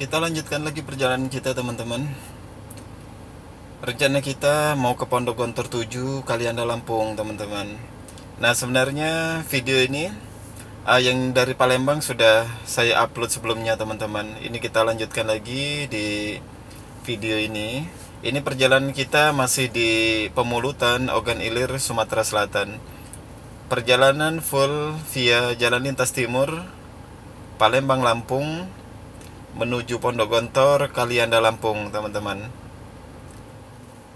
Kita lanjutkan lagi perjalanan kita, teman-teman. Rencana kita mau ke Pondok Gontor 7, Kalianda, Lampung, teman-teman. Nah, sebenarnya video ini yang dari Palembang sudah saya upload sebelumnya, teman-teman. Ini kita lanjutkan lagi di video ini. Ini perjalanan kita masih di Pemulutan, Ogan Ilir, Sumatera Selatan. Perjalanan full via jalan lintas timur Palembang, Lampung menuju Pondok Gontor, Kalianda, Lampung, teman-teman.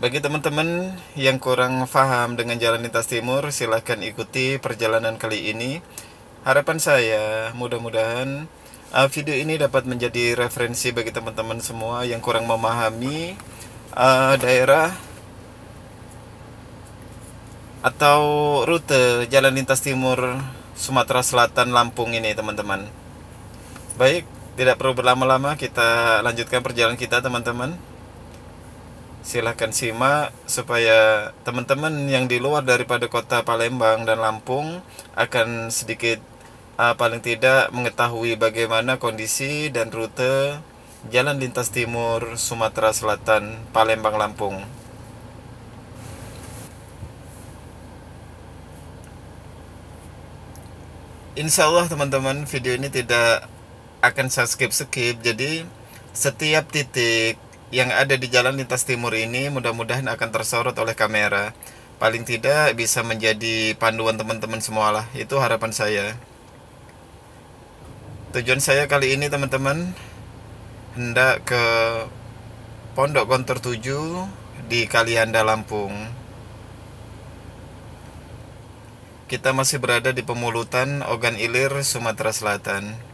Bagi teman-teman yang kurang paham dengan jalan lintas timur, silahkan ikuti perjalanan kali ini. Harapan saya, mudah-mudahan video ini dapat menjadi referensi bagi teman-teman semua yang kurang memahami daerah atau rute jalan lintas timur Sumatera Selatan, Lampung ini, teman-teman. Baik, tidak perlu berlama-lama, kita lanjutkan perjalanan kita, teman-teman. Silahkan simak supaya teman-teman yang di luar daripada kota Palembang dan Lampung akan sedikit paling tidak mengetahui bagaimana kondisi dan rute jalan lintas timur Sumatera Selatan, Palembang, Lampung. Insya Allah, teman-teman, video ini tidak akan saya skip-skip. Jadi setiap titik yang ada di jalan lintas timur ini mudah-mudahan akan tersorot oleh kamera. Paling tidak bisa menjadi panduan teman-teman semua lah. Itu harapan saya. Tujuan saya kali ini, teman-teman, hendak ke Pondok Gontor 7 di Kalianda, Lampung. Kita masih berada di Pemulutan, Ogan Ilir, Sumatera Selatan.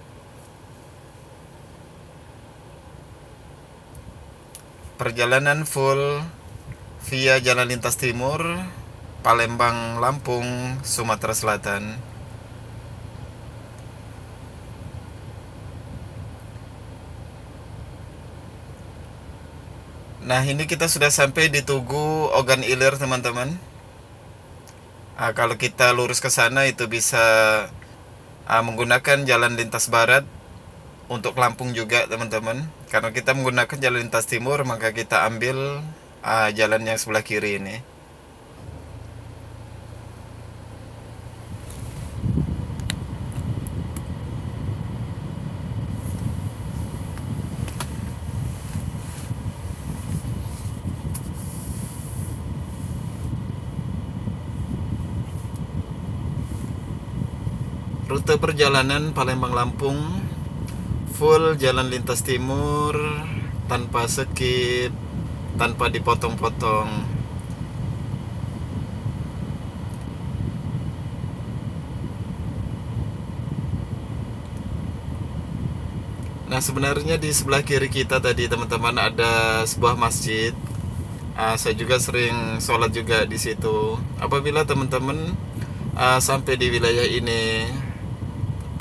Perjalanan full via jalan lintas timur Palembang, Lampung, Sumatera Selatan. Nah, ini kita sudah sampai di Tugu Ogan Ilir, teman-teman. Kalau kita lurus ke sana itu bisa menggunakan jalan lintas barat untuk Lampung juga, teman-teman. Karena kita menggunakan jalan lintas timur, maka kita ambil jalan yang sebelah kiri ini. Rute perjalanan Palembang, Lampung full jalan lintas timur, tanpa skip, tanpa dipotong-potong. Nah, sebenarnya di sebelah kiri kita tadi, teman-teman, ada sebuah masjid. Saya juga sering sholat juga di situ. Apabila teman-teman sampai di wilayah ini,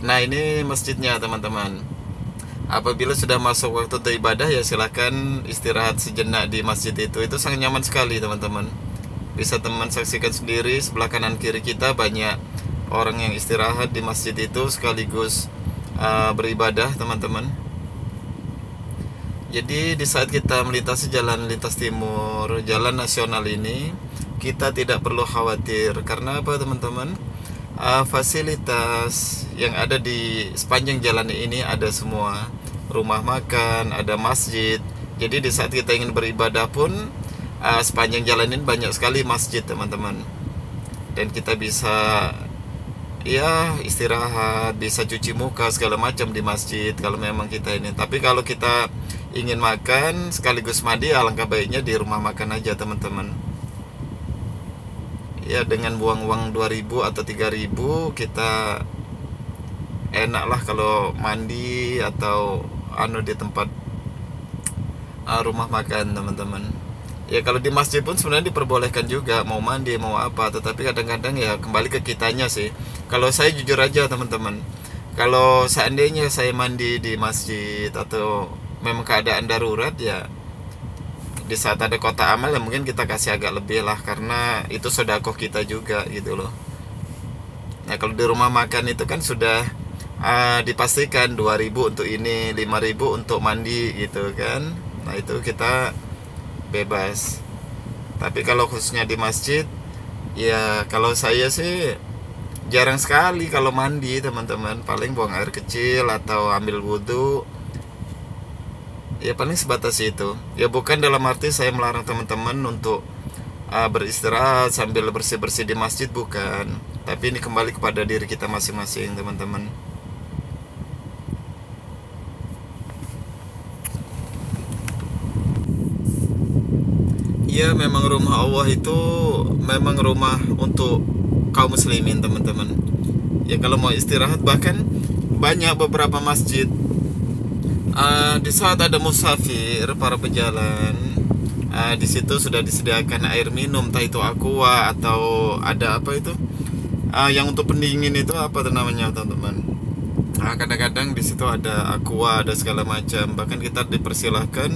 nah ini masjidnya, teman-teman. Apabila sudah masuk waktu ibadah, ya silakan istirahat sejenak di masjid itu. Itu sangat nyaman sekali, teman-teman. Bisa teman saksikan sendiri, sebelah kanan kiri kita banyak orang yang istirahat di masjid itu sekaligus beribadah, teman-teman. Jadi di saat kita melintasi jalan lintas timur, jalan nasional ini, kita tidak perlu khawatir. Karena apa, teman-teman? Fasilitas yang ada di sepanjang jalan ini ada semua. Rumah makan, ada masjid. Jadi di saat kita ingin beribadah pun sepanjang jalan ini banyak sekali masjid, teman-teman. Dan kita bisa istirahat, bisa cuci muka segala macam di masjid kalau memang kita ini. Tapi kalau kita ingin makan sekaligus mandi, alangkah baiknya di rumah makan aja, teman-teman. Ya, dengan buang uang 2.000 atau 3.000 kita enak lah kalau mandi atau di tempat rumah makan, teman-teman. Ya, kalau di masjid pun sebenarnya diperbolehkan juga mau mandi mau apa, tetapi kadang-kadang ya kembali ke kitanya sih. Kalau saya jujur aja, teman-teman, kalau seandainya saya mandi di masjid atau memang keadaan darurat, ya di saat ada kota amal ya mungkin kita kasih agak lebih lah, karena itu sedekah kita juga gitu loh. Nah, kalau di rumah makan itu kan sudah dipastikan 2.000 untuk ini, 5.000 untuk mandi gitu kan. Nah itu kita bebas. Tapi kalau khususnya di masjid, ya kalau saya sih jarang sekali kalau mandi teman-teman. Paling buang air kecil atau ambil wudhu, ya paling sebatas itu. Ya bukan dalam arti saya melarang teman-teman untuk beristirahat sambil bersih-bersih di masjid, bukan. Tapi ini kembali kepada diri kita masing-masing teman-teman. Ya memang rumah Allah itu memang rumah untuk kaum muslimin teman-teman. Ya kalau mau istirahat, bahkan banyak beberapa masjid di saat ada musafir, para pejalan, di situ sudah disediakan air minum, entah itu aqua atau ada apa itu, yang untuk pendingin itu apa tuh namanya teman-teman. Kadang-kadang di situ ada aqua, ada segala macam. Bahkan kita dipersilahkan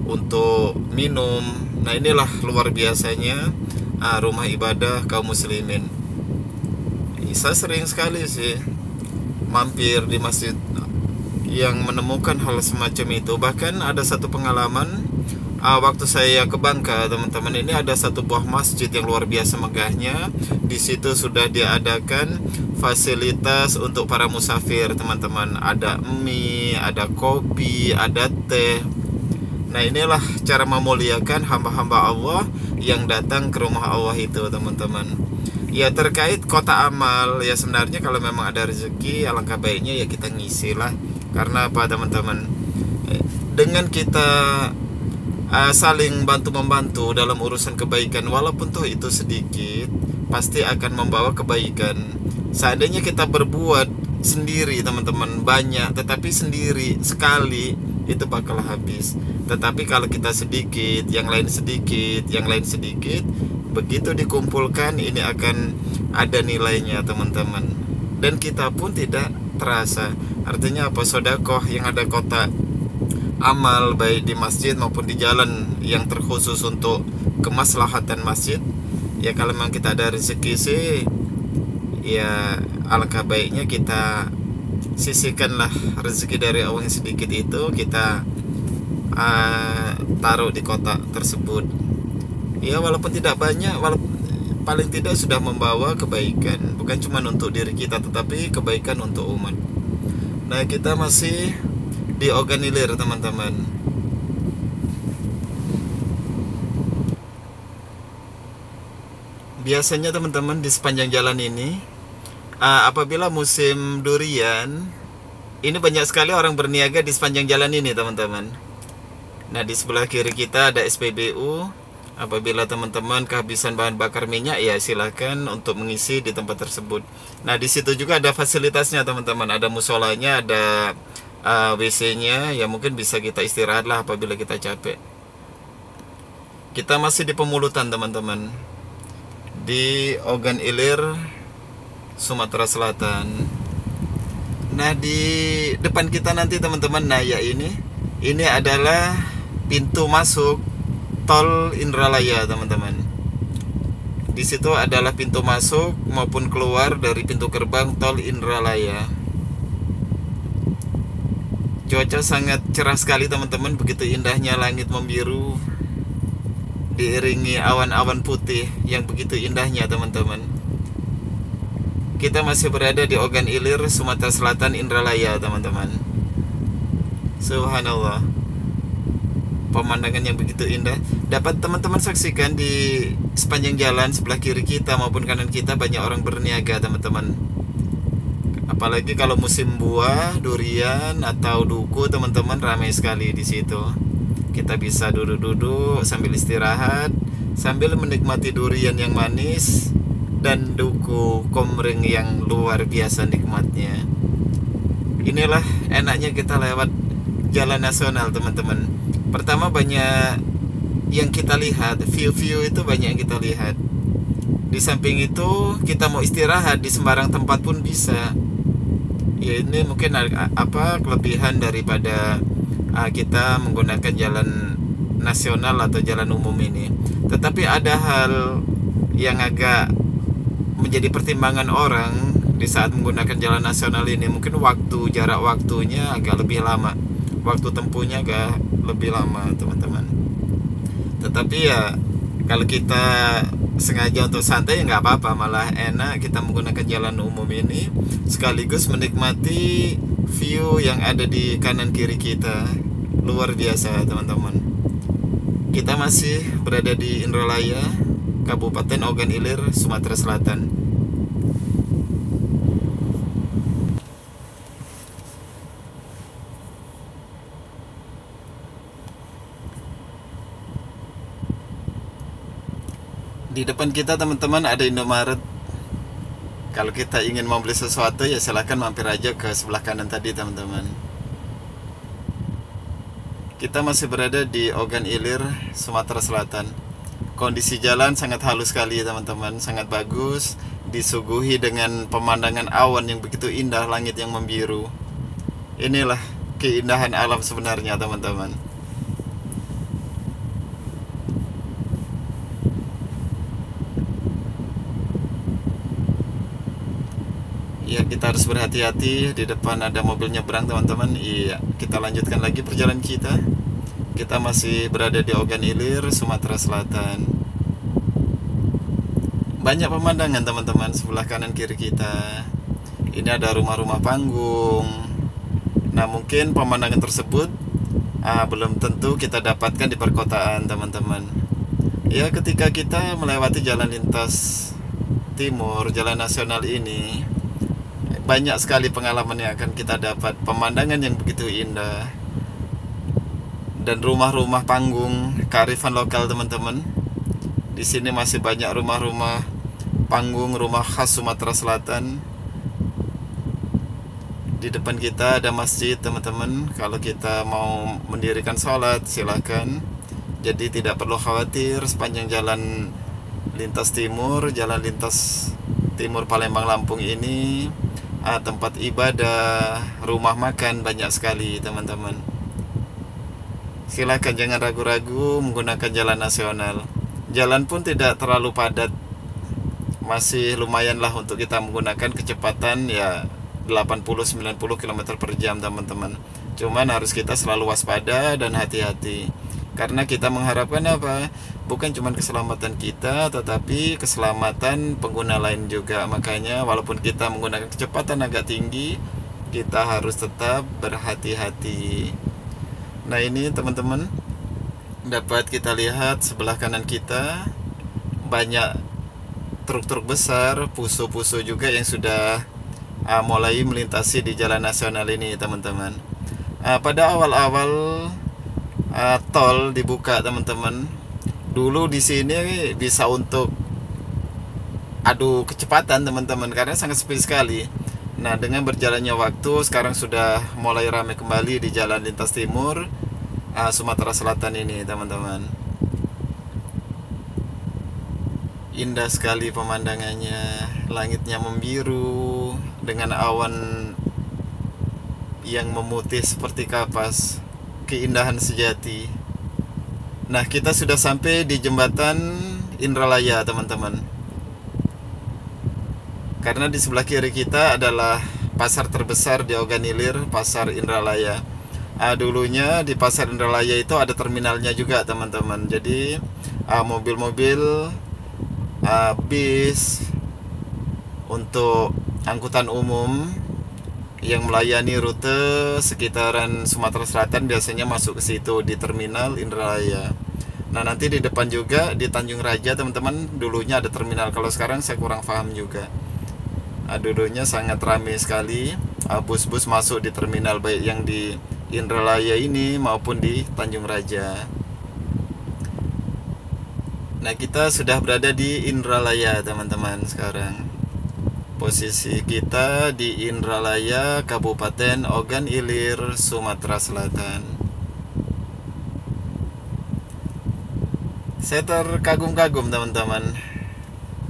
untuk minum. Nah inilah luar biasanya rumah ibadah kaum muslimin. Saya sering sekali sih mampir di masjid yang menemukan hal semacam itu. Bahkan ada satu pengalaman waktu saya ke Bangka teman-teman, ini ada satu buah masjid yang luar biasa megahnya. Di situ sudah diadakan fasilitas untuk para musafir teman-teman. Ada mie, ada kopi, ada teh. Nah inilah cara memuliakan hamba-hamba Allah yang datang ke rumah Allah itu teman-teman. Ya terkait kota amal, ya sebenarnya kalau memang ada rezeki, alangkah baiknya ya kita ngisi lah. Karena apa teman-teman, dengan kita saling bantu-membantu dalam urusan kebaikan, walaupun toh itu sedikit, pasti akan membawa kebaikan. Seandainya kita berbuat sendiri teman-teman banyak, tetapi sendiri sekali itu bakal habis. Tetapi kalau kita sedikit, yang lain sedikit, yang lain sedikit, begitu dikumpulkan ini akan ada nilainya teman-teman. Dan kita pun tidak terasa. Artinya apa? Sedekah yang ada kotak amal baik di masjid maupun di jalan yang terkhusus untuk kemaslahatan masjid. Ya kalau memang kita ada rezeki sih, ya alangkah baiknya kita sisihkanlah rezeki dari Allah yang sedikit itu, kita taruh di kotak tersebut. Ya walaupun tidak banyak, walaupun paling tidak sudah membawa kebaikan, bukan cuma untuk diri kita tetapi kebaikan untuk umat. Nah kita masih di Ogan Ilir teman-teman. Biasanya teman-teman di sepanjang jalan ini, apabila musim durian, ini banyak sekali orang berniaga di sepanjang jalan ini teman-teman. Nah di sebelah kiri kita ada SPBU. Apabila teman-teman kehabisan bahan bakar minyak, ya silahkan untuk mengisi di tempat tersebut. Nah di situ juga ada fasilitasnya teman-teman, ada musolanya, ada WC-nya, ya mungkin bisa kita istirahat lah apabila kita capek. Kita masih di Pemulutan teman-teman, di Ogan Ilir, Sumatera Selatan. Nah di depan kita nanti teman-teman, nah ya ini adalah pintu masuk tol Indralaya teman-teman. Di situ adalah pintu masuk maupun keluar dari pintu gerbang tol Indralaya. Cuaca sangat cerah sekali teman-teman, begitu indahnya langit membiru diiringi awan-awan putih yang begitu indahnya teman-teman. Kita masih berada di Ogan Ilir, Sumatera Selatan, Indralaya teman-teman. Subhanallah, pemandangan yang begitu indah dapat teman-teman saksikan di sepanjang jalan sebelah kiri kita maupun kanan kita. Banyak orang berniaga teman-teman, apalagi kalau musim buah, durian atau duku teman-teman, ramai sekali di situ. Kita bisa duduk-duduk sambil istirahat, sambil menikmati durian yang manis dan duku komering yang luar biasa nikmatnya. Inilah enaknya kita lewat jalan nasional teman-teman. Pertama banyak yang kita lihat, view-view itu banyak yang kita lihat. Di samping itu kita mau istirahat di sembarang tempat pun bisa. Ya ini mungkin apa kelebihan daripada kita menggunakan jalan nasional atau jalan umum ini. Tetapi ada hal yang agak menjadi pertimbangan orang di saat menggunakan jalan nasional ini. Mungkin jarak waktunya agak lebih lama, waktu tempuhnya agak lebih lama teman-teman. Tetapi ya kalau kita sengaja untuk santai ya nggak apa-apa, malah enak kita menggunakan jalan umum ini sekaligus menikmati view yang ada di kanan kiri kita. Luar biasa teman-teman. Kita masih berada di Indralaya, Kabupaten Ogan Ilir, Sumatera Selatan. Di depan kita teman-teman ada Indomaret. Kalau kita ingin membeli sesuatu ya silahkan mampir aja ke sebelah kanan tadi teman-teman. Kita masih berada di Ogan Ilir, Sumatera Selatan. Kondisi jalan sangat halus sekali teman-teman, sangat bagus, disuguhi dengan pemandangan awan yang begitu indah, langit yang membiru. Inilah keindahan alam sebenarnya teman-teman. Ya, kita harus berhati-hati. Di depan ada mobil nyebrang teman-teman. Iya, kita lanjutkan lagi perjalanan kita. Kita masih berada di Ogan Ilir, Sumatera Selatan. Banyak pemandangan teman-teman sebelah kanan kiri kita. Ini ada rumah-rumah panggung. Nah, mungkin pemandangan tersebut belum tentu kita dapatkan di perkotaan teman-teman. Ya, ketika kita melewati jalan lintas timur, jalan nasional ini, banyak sekali pengalaman yang akan kita dapat. Pemandangan yang begitu indah dan rumah-rumah panggung kearifan lokal teman-teman. Di sini masih banyak rumah-rumah panggung, rumah khas Sumatera Selatan. Di depan kita ada masjid teman-teman. Kalau kita mau mendirikan sholat silahkan. Jadi tidak perlu khawatir, sepanjang jalan lintas timur, jalan lintas timur Palembang Lampung ini tempat ibadah, rumah makan banyak sekali teman-teman. Silakan jangan ragu-ragu menggunakan jalan nasional. Jalan pun tidak terlalu padat, masih lumayan lah untuk kita menggunakan kecepatan ya 80-90 km per jam teman-teman. Cuman harus kita selalu waspada dan hati-hati, karena kita mengharapkan apa? Bukan cuma keselamatan kita, tetapi keselamatan pengguna lain juga. Makanya walaupun kita menggunakan kecepatan agak tinggi, kita harus tetap berhati-hati. Nah, ini teman-teman, dapat kita lihat sebelah kanan kita banyak truk-truk besar, puso-puso juga yang sudah mulai melintasi di jalan nasional ini teman-teman. Pada awal-awal tol dibuka teman-teman, dulu di sini bisa untuk adu kecepatan teman-teman karena sangat sepi sekali. Nah, dengan berjalannya waktu sekarang sudah mulai ramai kembali di jalan lintas timur Sumatera Selatan ini teman-teman. Indah sekali pemandangannya, langitnya membiru dengan awan yang memutih seperti kapas. Keindahan sejati. Nah, kita sudah sampai di jembatan Indralaya teman-teman. Karena di sebelah kiri kita adalah pasar terbesar di Ogan Ilir, Pasar Indralaya. Dulunya di Pasar Indralaya itu ada terminalnya juga teman-teman. Jadi mobil-mobil bis untuk angkutan umum yang melayani rute sekitaran Sumatera Selatan biasanya masuk ke situ di terminal Indralaya. Nah, nanti di depan juga di Tanjung Raja teman-teman, dulunya ada terminal. Kalau sekarang saya kurang paham juga. Dulunya sangat ramai sekali bus-bus masuk di terminal, baik yang di Indralaya ini maupun di Tanjung Raja. Nah, kita sudah berada di Indralaya teman-teman sekarang. Posisi kita di Indralaya, Kabupaten Ogan Ilir, Sumatera Selatan. Saya terkagum-kagum teman-teman.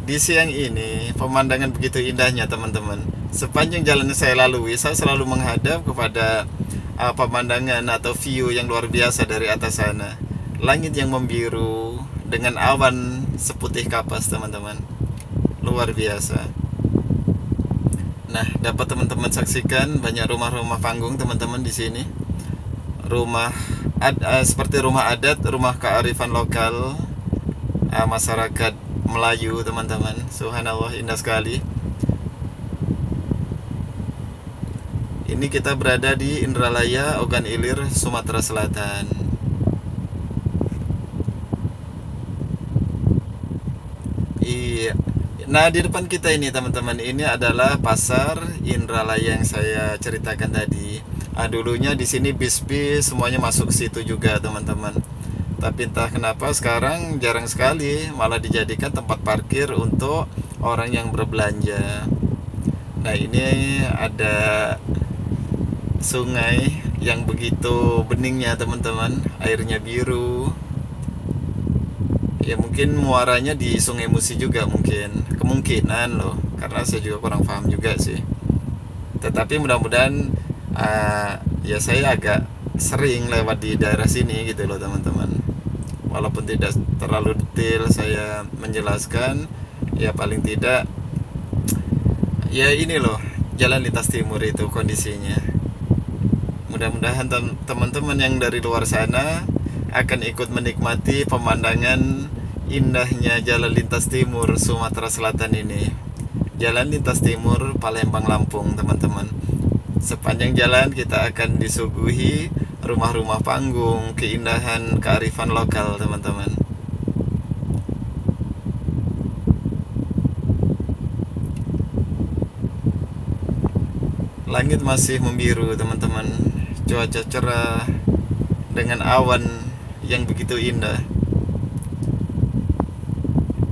Di siang ini pemandangan begitu indahnya teman-teman. Sepanjang jalan yang saya lalui, saya selalu menghadap kepada pemandangan atau view yang luar biasa dari atas sana. Langit yang membiru dengan awan seputih kapas teman-teman. Luar biasa. Nah, dapat teman-teman saksikan banyak rumah-rumah panggung teman-teman di sini. Seperti rumah adat, rumah kearifan lokal masyarakat Melayu teman-teman. Subhanallah, indah sekali. Ini kita berada di Indralaya, Ogan Ilir, Sumatera Selatan. Iya. Nah, di depan kita ini teman-teman, ini adalah pasar Indralaya yang saya ceritakan tadi. Dulunya di sini bis-bis semuanya masuk ke situ juga teman-teman. Tapi entah kenapa sekarang jarang sekali, malah dijadikan tempat parkir untuk orang yang berbelanja. Nah, ini ada sungai yang begitu beningnya teman-teman, airnya biru. Ya mungkin muaranya di Sungai Musi juga mungkin, kemungkinan loh, karena saya juga kurang paham juga sih. Tetapi mudah-mudahan ya saya agak sering lewat di daerah sini gitu loh teman-teman. Walaupun tidak terlalu detail saya menjelaskan, ya paling tidak ya ini loh jalan lintas timur itu kondisinya. Mudah-mudahan teman-teman yang dari luar sana akan ikut menikmati pemandangan indahnya jalan lintas timur Sumatera Selatan ini. Jalan lintas timur Palembang Lampung teman-teman. Sepanjang jalan kita akan disuguhi rumah-rumah panggung, keindahan kearifan lokal teman-teman. Langit masih membiru teman-teman, cuaca cerah dengan awan yang begitu indah.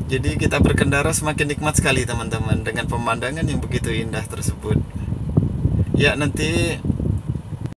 Jadi kita berkendara semakin nikmat sekali teman-teman dengan pemandangan yang begitu indah tersebut. Ya nanti